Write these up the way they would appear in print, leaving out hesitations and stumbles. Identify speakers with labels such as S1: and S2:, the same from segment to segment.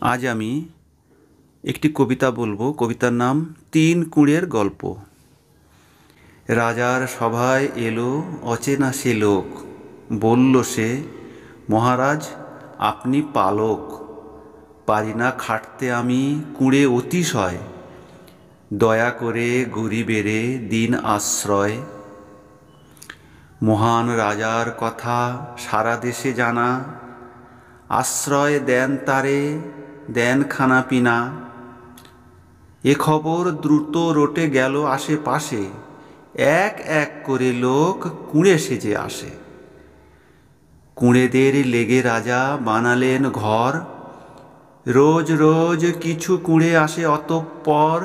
S1: আজ আমি একটি কবিতা বলবো। কবিতার নাম তিন কুঁড়ের গল্প। রাজার সভায় এলো অচেনা সে লোক, বলল সে, মহারাজ আপনি পালক। পারি না খাটতে আমি কুঁড়ে অতিশয়, দয়া করে গরিবেরে দিন আশ্রয়। মহান রাজার কথা সারা দেশে জানা, আশ্রয় দেন তারে, দেন খানা পিনা। এ খবর দ্রুত রটে গেল আশেপাশে, এক এক করে লোক কুঁড়ে সেজে আসে। কুঁড়েদের লেগে রাজা বানালেন ঘর, রোজ রোজ কিছু কুঁড়ে আসে অতঃপর।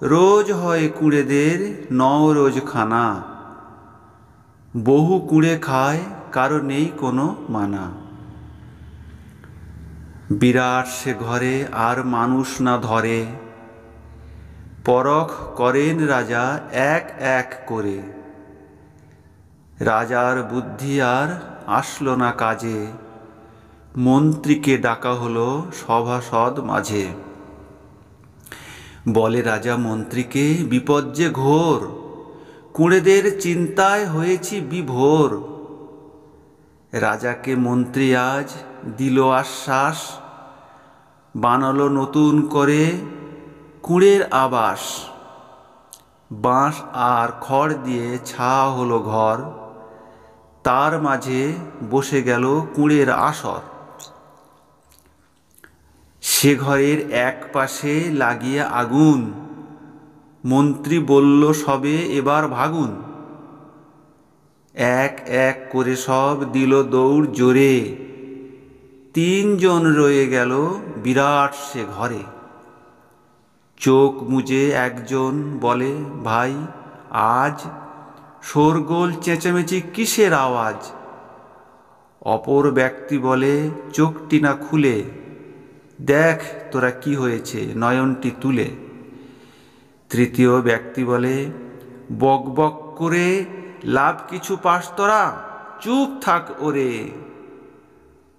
S1: রোজ হয় কুঁড়েদের রোজ খানা, বহু কুঁড়ে খায় কারো নেই কোনো মানা। বিরাট সে ঘরে আর মানুষ না ধরে, পরখ করেন রাজা এক এক করে। রাজার বুদ্ধি আর আসলো না কাজে, মন্ত্রীকে ডাকা হলো সভাসদ মাঝে। বলে রাজা মন্ত্রীকে, বিপদ যে ঘোর, কুঁড়েদের চিন্তায় হয়েছি বিভোর। রাজাকে মন্ত্রী আজ দিল আশ্বাস, বানালো নতুন করে কুঁড়ের আবাস। বাঁশ আর খড় দিয়ে ছাওয়া হলো ঘর, তার মাঝে বসে গেল কুঁড়ের আসর। সে ঘরের এক পাশে লাগিয়ে আগুন, মন্ত্রী বলল সবে এবার ভাগুন। এক এক করে সব দিল দৌড় জোরে, তিনজন রয়ে গেল বিরাট সে ঘরে। চোখ মুজে একজন বলে, ভাই আজ শোরগোল চেঁচামেচি কিসের আওয়াজ? অপর ব্যক্তি বলে, চোখটি না খুলে দেখ তোরা কি হয়েছে, নয়নটি তুলে। তৃতীয় ব্যক্তি বলে, বক বক করে লাভ কিছু পাস তোরা, চুপ থাক ওরে।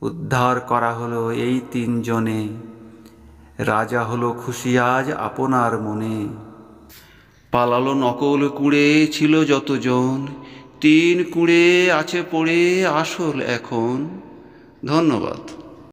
S1: উদ্ধার করা হলো এই তিনজনে, রাজা হলো খুশি আজ আপনার মনে। পালালো নকল কুঁড়ে ছিল যতজন, তিন কুঁড়ে আছে পড়ে আসল এখন। ধন্যবাদ।